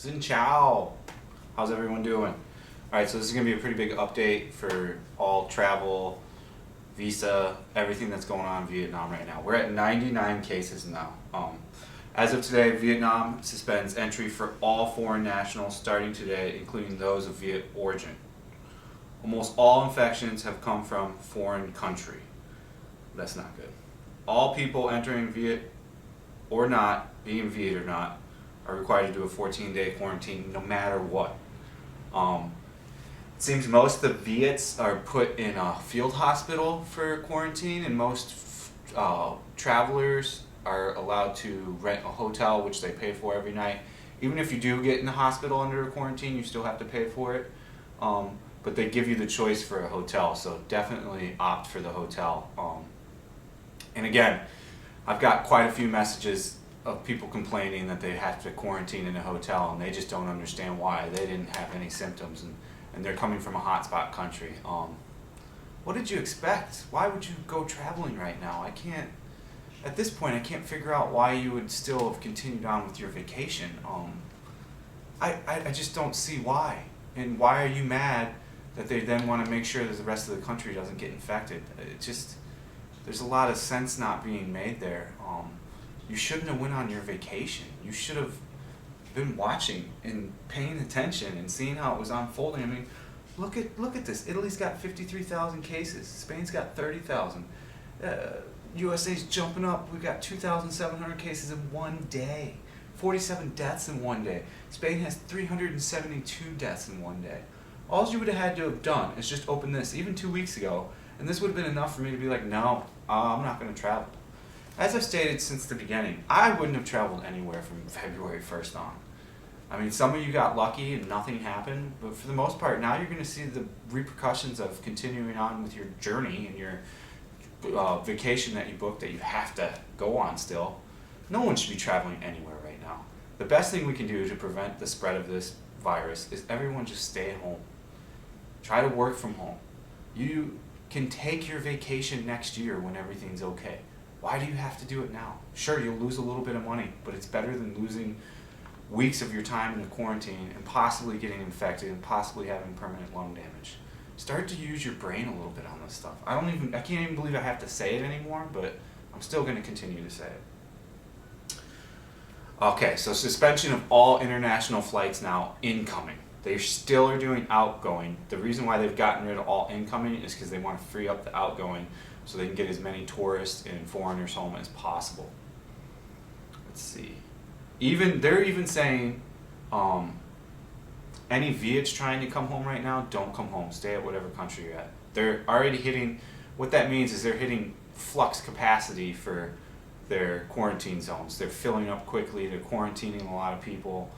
Xin Chao. How's everyone doing? Alright, so this is going to be a pretty big update for all travel, visa, everything that's going on in Vietnam right now. We're at 99 cases now. As of today, Vietnam suspends entry for all foreign nationals starting today, including those of Viet origin. Almost all infections have come from foreign country. That's not good. All people entering Viet or not, being Viet or not, are required to do a 14-day quarantine no matter what. It seems most of the Viets are put in a field hospital for quarantine, and most travelers are allowed to rent a hotel, which they pay for every night. Even if you do get in the hospital under a quarantine, you still have to pay for it. But they give you the choice for a hotel, so definitely opt for the hotel. And again, I've got quite a few messages of people complaining that they have to quarantine in a hotel and they just don't understand why. They didn't have any symptoms and they're coming from a hotspot country. What did you expect? Why would you go traveling right now? At this point, I can't figure out why you would still have continued on with your vacation. I just don't see why. And why are you mad that they then want to make sure that the rest of the country doesn't get infected? There's a lot of sense not being made there. You shouldn't have went on your vacation. You should have been watching and paying attention and seeing how it was unfolding. I mean, look at this. Italy's got 53,000 cases. Spain's got 30,000. USA's jumping up. We've got 2,700 cases in one day. 47 deaths in one day. Spain has 372 deaths in one day. All you would have had to have done is just open this, even 2 weeks ago, and this would have been enough for me to be like, no, I'm not going to travel. As I've stated since the beginning, I wouldn't have traveled anywhere from February 1st on. I mean, some of you got lucky and nothing happened, but for the most part, now you're going to see the repercussions of continuing on with your journey and your vacation that you booked that you have to go on still. No one should be traveling anywhere right now. The best thing we can do to prevent the spread of this virus is everyone just stay at home. Try to work from home. You can take your vacation next year when everything's okay. Why do you have to do it now? Sure, you'll lose a little bit of money, but it's better than losing weeks of your time in a quarantine and possibly getting infected and possibly having permanent lung damage. Start to use your brain a little bit on this stuff. I can't even believe I have to say it anymore, but I'm still going to continue to say it. Okay, so suspension of all international flights now incoming. They still are doing outgoing. The reason why they've gotten rid of all incoming is because they want to free up the outgoing so they can get as many tourists and foreigners home as possible. Let's see. They're even saying any Viets trying to come home right now, don't come home. Stay at whatever country you're at. They're already hitting, what that means is they're hitting flux capacity for their quarantine zones. They're filling up quickly, they're quarantining a lot of people,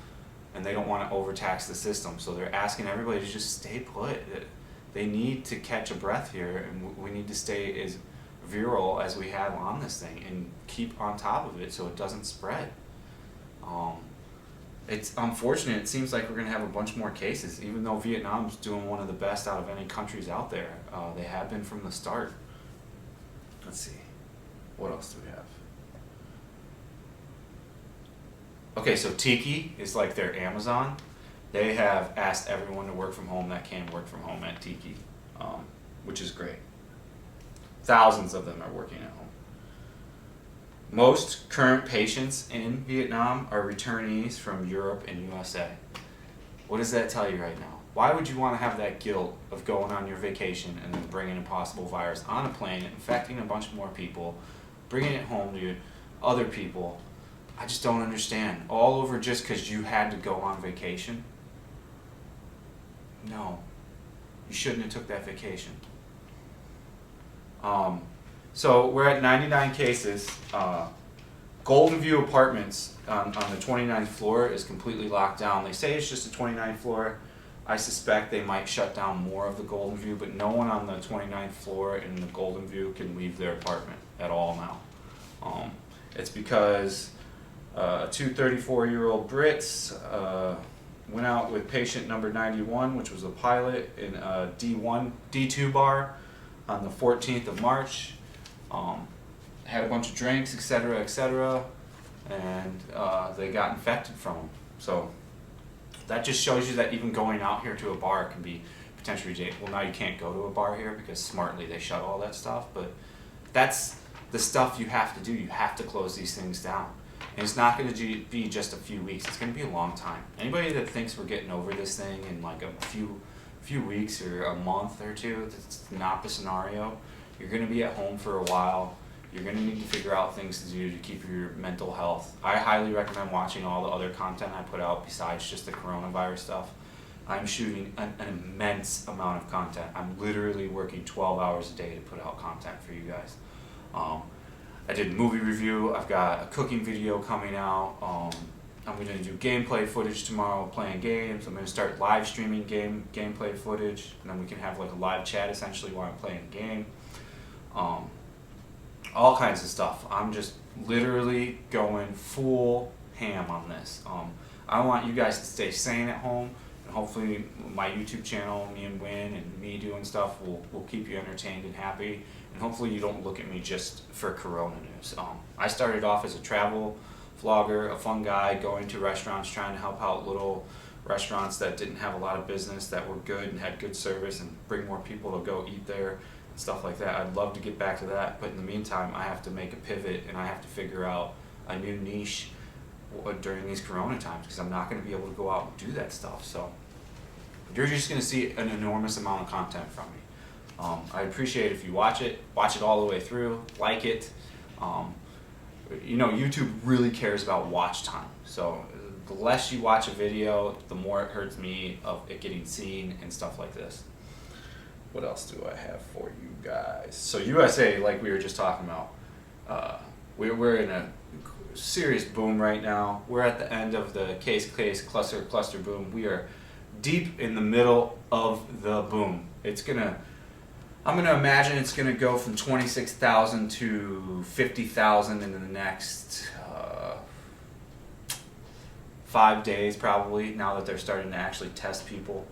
and they don't want to overtax the system. So they're asking everybody to just stay put. They need to catch a breath here, and we need to stay as virile as we have on this thing and keep on top of it so it doesn't spread. It's unfortunate. It seems like we're going to have a bunch more cases, even though Vietnam's doing one of the best out of any countries out there. They have been from the start. Let's see. What else do we have? Okay, so Tiki is like their Amazon. They have asked everyone to work from home that can work from home at Tiki, which is great. Thousands of them are working at home. Most current patients in Vietnam are returnees from Europe and USA. What does that tell you right now? Why would you want to have that guilt of going on your vacation and then bringing a possible virus on a plane, infecting a bunch more people, bringing it home to other people? I just don't understand. All over just because you had to go on vacation? No. You shouldn't have took that vacation. So we're at 99 cases. Golden View Apartments on the 29th floor is completely locked down. They say it's just a 29th floor. I suspect they might shut down more of the Golden View, but no one on the 29th floor in the Golden View can leave their apartment at all now. It's because two 34-year-old Brits went out with patient number 91, which was a pilot, in a D2 bar on the 14th of March. Had a bunch of drinks, etc., and they got infected from them. So That just shows you that even going out here to a bar can be potentially dangerous. Well, now you can't go to a bar here because smartly they shut all that stuff, but that's the stuff you have to do. You have to close these things down. And it's not going to be just a few weeks. It's going to be a long time. Anybody that thinks we're getting over this thing in like a few weeks or a month or two, that's not the scenario. You're going to be at home for a while. You're going to need to figure out things to do to keep your mental health. I highly recommend watching all the other content I put out besides just the coronavirus stuff. I'm shooting an immense amount of content. I'm literally working 12 hours a day to put out content for you guys. I did a movie review. I've got a cooking video coming out. I'm going to do gameplay footage tomorrow playing games. I'm going to start live streaming gameplay footage, and then we can have like a live chat essentially while I'm playing a game. All kinds of stuff. I'm just literally going full ham on this. I want you guys to stay sane at home, and hopefully my YouTube channel, me and Win, and me doing stuff will keep you entertained and happy. And hopefully you don't look at me just for Corona news. I started off as a travel vlogger, a fun guy, going to restaurants, trying to help out little restaurants that didn't have a lot of business, that were good and had good service, and bring more people to go eat there and stuff like that. I'd love to get back to that, but in the meantime, I have to make a pivot and I have to figure out a new niche during these Corona times, because I'm not going to be able to go out and do that stuff. So you're just going to see an enormous amount of content from me. I appreciate it if you watch it all the way through, like it. YouTube really cares about watch time. So the less you watch a video, the more it hurts me of it getting seen and stuff like this. What else do I have for you guys? So USA, like we were just talking about, we're in a serious boom right now. We're at the end of the case, cluster boom. We are deep in the middle of the boom. I'm going to imagine it's going to go from 26,000 to 50,000 in the next 5 days probably, now that they're starting to actually test people.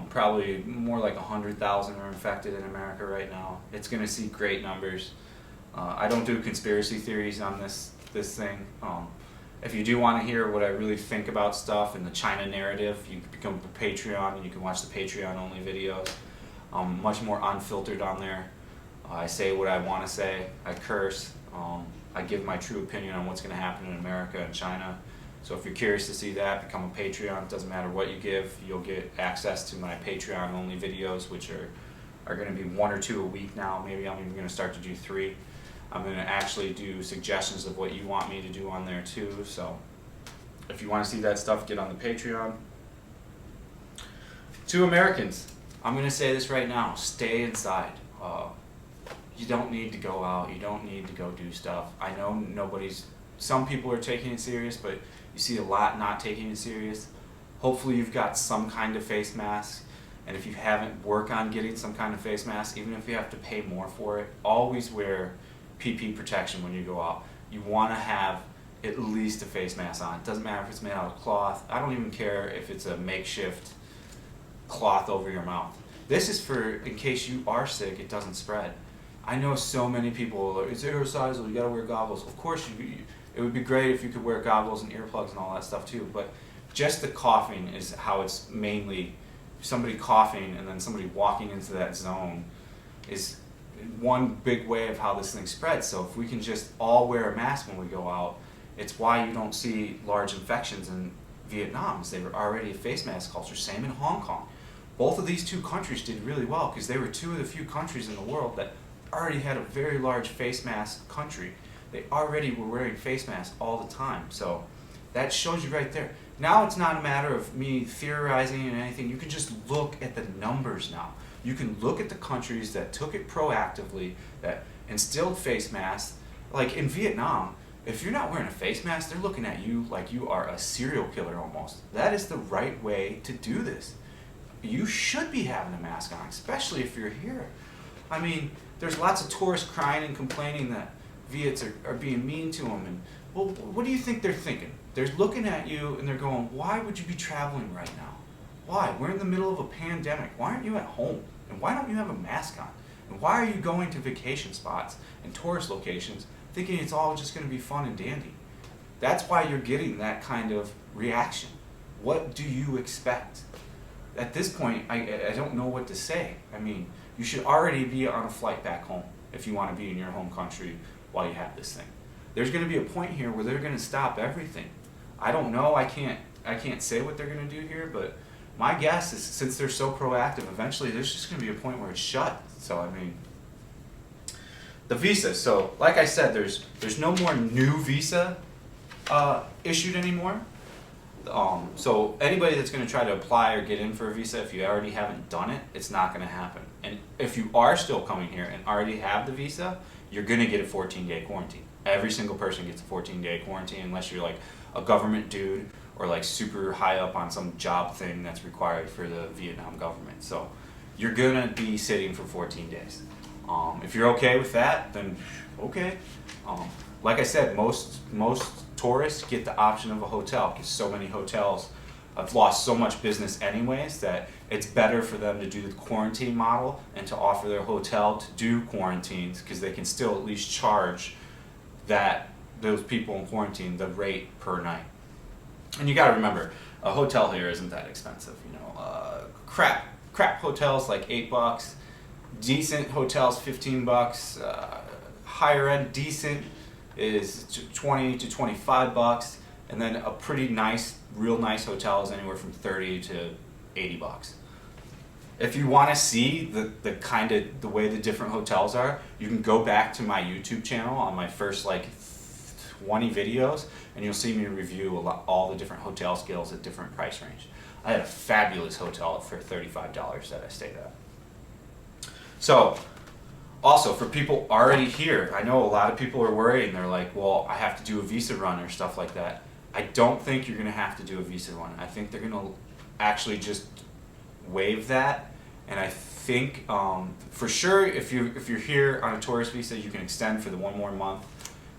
Probably more like 100,000 are infected in America right now. It's going to see great numbers. I don't do conspiracy theories on this thing. If you do want to hear what I really think about stuff in the China narrative, you can become a Patreon and you can watch the Patreon only videos. I'm much more unfiltered on there. I say what I want to say. I curse. I give my true opinion on what's going to happen in America and China. So if you're curious to see that, become a Patreon. It doesn't matter what you give. You'll get access to my Patreon only videos, which are going to be 1 or 2 a week now. Maybe I'm even going to start to do 3. I'm going to actually do suggestions of what you want me to do on there too. So if you want to see that stuff, get on the Patreon. To Americans, I'm going to say this right now, stay inside. You don't need to go out, you don't need to go do stuff. I know some people are taking it serious, but you see a lot not taking it serious. Hopefully you've got some kind of face mask, and if you haven't, work on getting some kind of face mask, even if you have to pay more for it. Always wear PP protection when you go out. You want to have at least a face mask on. It doesn't matter if it's made out of cloth. I don't even care if it's a makeshift cloth over your mouth. This is for in case you are sick, it doesn't spread. I know so many people are, it's aerosolizable, you gotta wear goggles. Of course, it would be great if you could wear goggles and earplugs and all that stuff too, but just the coughing is how it's mainly, somebody coughing and then somebody walking into that zone is one big way of how this thing spreads. So if we can just all wear a mask when we go out, it's why you don't see large infections in Vietnam, as they were already a face mask culture. Same in Hong Kong. Both of these two countries did really well because they were 2 of the few countries in the world that already had a very large face mask country. They already were wearing face masks all the time. So that shows you right there. Now it's not a matter of me theorizing and anything. You can just look at the numbers now. You can look at the countries that took it proactively, that instilled face masks. Like in Vietnam, if you're not wearing a face mask, they're looking at you like you are a serial killer almost. That is the right way to do this. You should be having a mask on, especially if you're here. I mean, there's lots of tourists crying and complaining that Viets are being mean to them. And well, what do you think they're thinking? They're looking at you and they're going, why would you be traveling right now? Why? We're in the middle of a pandemic. Why aren't you at home? And why don't you have a mask on? And why are you going to vacation spots and tourist locations thinking it's all just going to be fun and dandy? That's why you're getting that kind of reaction. What do you expect? At this point, I don't know what to say. I mean, you should already be on a flight back home if you want to be in your home country while you have this thing. There's going to be a point here where they're going to stop everything. I don't know. I can't say what they're going to do here, but my guess is since they're so proactive, eventually there's just going to be a point where it's shut. So I mean, the visa. So like I said, there's no more new visa issued anymore. So anybody that's going to try to apply or get in for a visa, if you already haven't done it, it's not going to happen. And if you are still coming here and already have the visa, you're going to get a 14-day quarantine. Every single person gets a 14-day quarantine unless you're like a government dude or like super high up on some job thing that's required for the Vietnam government. So you're going to be sitting for 14 days. If you're okay with that, then okay. Like I said, most tourists get the option of a hotel because so many hotels have lost so much business anyways that it's better for them to do the quarantine model and to offer their hotel to do quarantines because they can still at least charge those people in quarantine the rate per night. And you got to remember, a hotel here isn't that expensive. You know, crap hotels like $8, decent hotels $15, higher end decent is $20 to $25, and then a pretty nice, real nice hotel is anywhere from $30 to $80. If you want to see the way the different hotels are, you can go back to my YouTube channel on my first like 20 videos, and you'll see me review all the different hotel scales at different price range. I had a fabulous hotel for $35 that I stayed at. So, also for people already here, I know a lot of people are worried and they're like, well, I have to do a visa run or stuff like that. I don't think you're going to have to do a visa run. I think they're going to actually just waive that, and I think for sure if you're here on a tourist visa, you can extend for the one more month.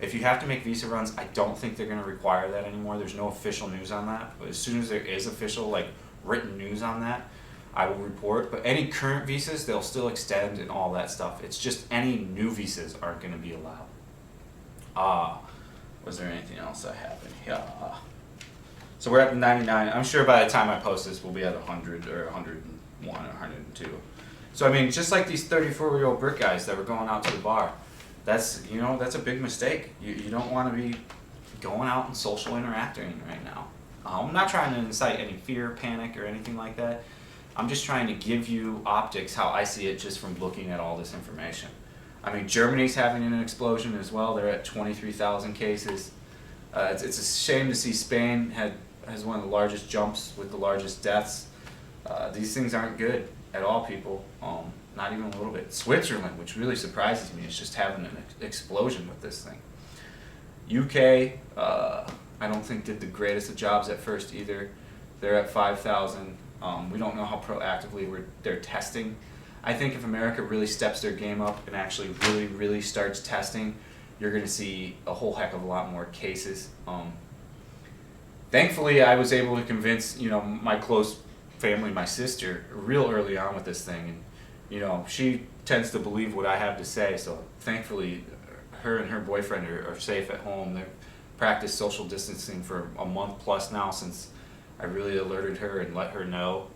If you have to make visa runs, I don't think they're going to require that anymore. There's no official news on that, but as soon as there is official like written news on that, I will report. But any current visas, they'll still extend and all that stuff. It's just any new visas aren't going to be allowed. Was there anything else I have in here? So we're at 99. I'm sure by the time I post this, we'll be at 100 or 101 or 102. So I mean, just like these 34-year-old brick guys that were going out to the bar, that's a big mistake. You don't want to be going out and social interacting right now. I'm not trying to incite any fear, panic, or anything like that. I'm just trying to give you optics how I see it just from looking at all this information. I mean, Germany's having an explosion as well. They're at 23,000 cases. It's a shame to see Spain has one of the largest jumps with the largest deaths. These things aren't good at all, people. Not even a little bit. Switzerland, which really surprises me, is just having an explosion with this thing. UK, I don't think did the greatest of jobs at first either. They're at 5,000. We don't know how proactively they're testing. I think if America really steps their game up and actually really, really starts testing, you're going to see a whole heck of a lot more cases. Thankfully, I was able to convince my close family, my sister, real early on with this thing, and she tends to believe what I have to say. So thankfully, her and her boyfriend are safe at home. They've practiced social distancing for a month plus now since I really alerted her and let her know.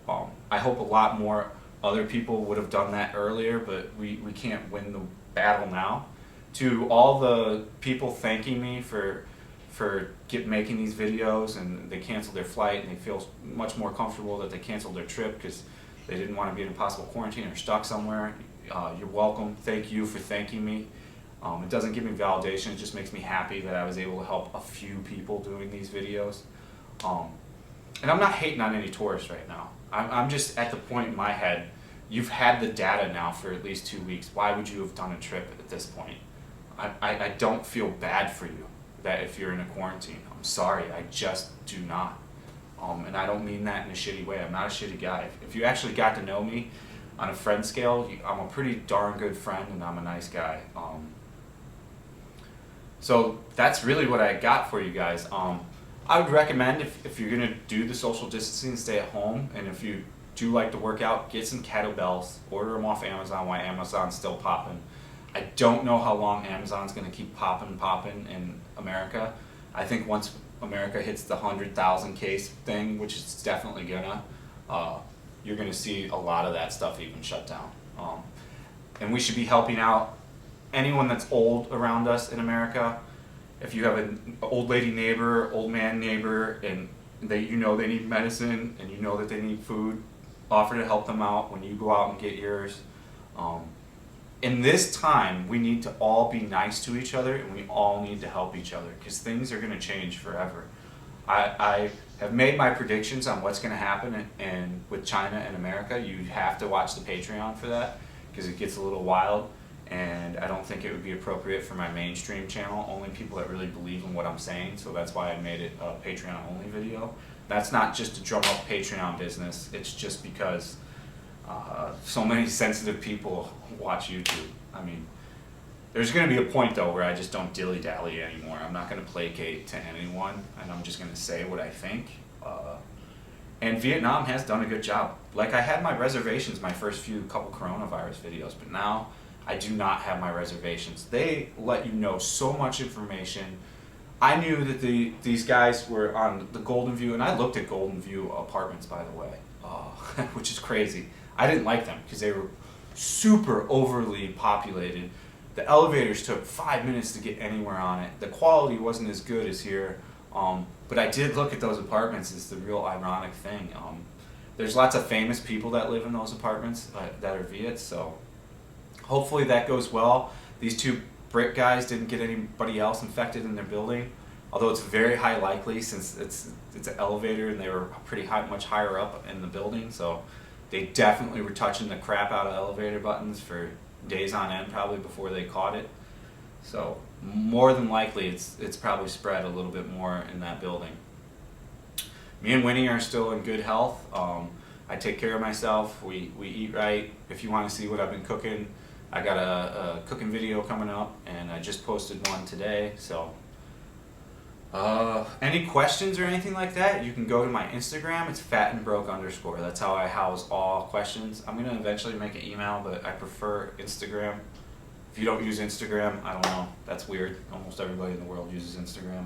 I hope a lot more other people would have done that earlier, but we can't win the battle now. To all the people thanking me for making these videos, and they canceled their flight and they feel much more comfortable that they canceled their trip because they didn't want to be in a possible quarantine or stuck somewhere. You're welcome. Thank you for thanking me. It doesn't give me validation. It just makes me happy that I was able to help a few people doing these videos. And I'm not hating on any tourists right now. I'm just at the point in my head, you've had the data now for at least 2 weeks. Why would you have done a trip at this point? I don't feel bad for you that if you're in a quarantine. I'm sorry, I just do not. And I don't mean that in a shitty way. I'm not a shitty guy. If you actually got to know me on a friend scale, I'm a pretty darn good friend and I'm a nice guy. So that's really what I got for you guys. I would recommend if you're going to do the social distancing, stay at home, and if you do like to work out, get some kettlebells, order them off Amazon while Amazon's still popping. I don't know how long Amazon's going to keep popping in America. I think once America hits the 100,000 case thing, which it's definitely gonna, you're gonna see a lot of that stuff even shut down. And we should be helping out anyone that's old around us in America. If you have an old lady neighbor, old man neighbor, and they need medicine and you know that they need food, offer to help them out when you go out and get yours. In this time, we need to all be nice to each other, and we all need to help each other, because things are going to change forever. I have made my predictions on what's going to happen with China and America. You have to watch the Patreon for that, because it gets a little wild, and I don't think it would be appropriate for my mainstream channel. Only people that really believe in what I'm saying, so that's why I made it a Patreon only video. That's not just to drum up Patreon business, it's just because so many sensitive people watch YouTube. I mean, there's going to be a point though where I just don't dilly-dally anymore. I'm not going to placate to anyone, and I'm just going to say what I think. And Vietnam has done a good job. Like, I had my reservations my first couple coronavirus videos, but now I do not have my reservations. They let you know so much information. I knew that these guys were on the Golden View, and I looked at Golden View apartments, by the way, which is crazy. I didn't like them because they were super overly populated. The elevators took 5 minutes to get anywhere on it. The quality wasn't as good as here, but I did look at those apartments. It's the real ironic thing. There's lots of famous people that live in those apartments that are Viets, so hopefully that goes well. These two Brit guys didn't get anybody else infected in their building, although it's very high likely since it's an elevator and they were much higher up in the building, so they definitely were touching the crap out of elevator buttons for days on end probably before they caught it. So more than likely it's probably spread a little bit more in that building. Me and Winnie are still in good health. I take care of myself. We eat right. If you want to see what I've been cooking, I got a cooking video coming up, and I just posted one today. So any questions or anything like that, you can go to my Instagram. It's fatandbroke_. That's how I house all questions. I'm gonna eventually make an email, but I prefer Instagram. If you don't use Instagram, I don't know, that's weird. Almost everybody in the world uses Instagram.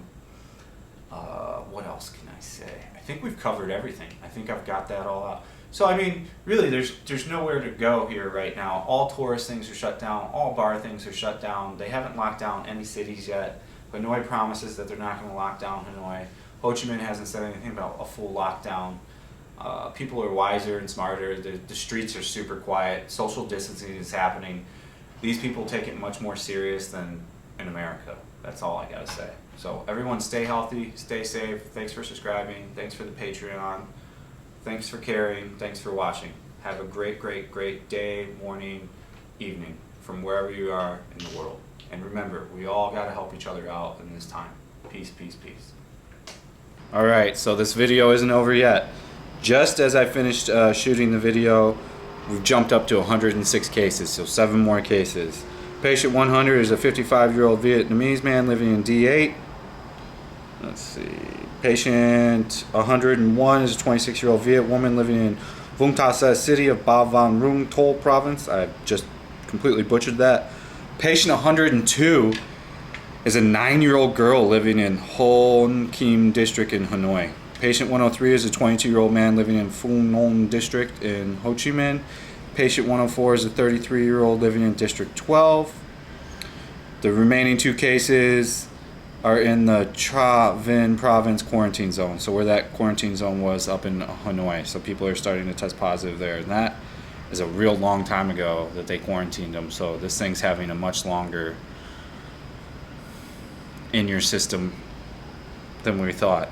What else can I say? I think we've covered everything. I think I've got that all out. So I mean, really, there's nowhere to go here right now. All tourist things are shut down. All bar things are shut down. They haven't locked down any cities yet. Hanoi promises that they're not going to lock down Hanoi. Ho Chi Minh hasn't said anything about a full lockdown. People are wiser and smarter. The streets are super quiet. Social distancing is happening. These people take it much more serious than in America. That's all I got to say. So everyone stay healthy, stay safe. Thanks for subscribing. Thanks for the Patreon. Thanks for caring. Thanks for watching. Have a great, great, great day, morning, evening, from wherever you are in the world. And remember, we all got to help each other out in this time. Peace, peace, peace. All right, so this video isn't over yet. Just as I finished shooting the video, we've jumped up to 106 cases, so 7 more cases. Patient 100 is a 55-year-old Vietnamese man living in D8. Let's see. Patient 101 is a 26-year-old Viet woman living in Vung Ta Sa city of Ba Van Rung Tol province. I just completely butchered that. Patient 102 is a 9-year-old girl living in Hon Kim district in Hanoi. Patient 103 is a 22-year-old man living in Phu Nong district in Ho Chi Minh. Patient 104 is a 33-year-old living in District 12. The remaining 2 cases are in the Tra Vinh province quarantine zone. So where that quarantine zone was up in Hanoi. So people are starting to test positive there. And that is a real long time ago that they quarantined them. So this thing's having a much longer in your system than we thought.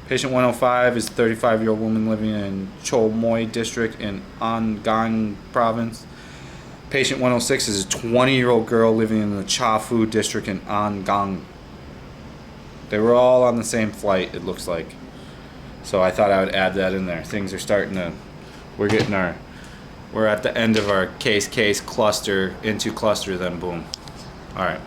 Patient 105 is a 35-year-old woman living in Cho Moi district in An Giang province. Patient 106 is a 20-year-old girl living in the Cha Phu district in An Giang. They were all on the same flight, it looks like. So I thought I would add that in there. Things are starting to, we're at the end of our case cluster, into cluster, then boom. All right.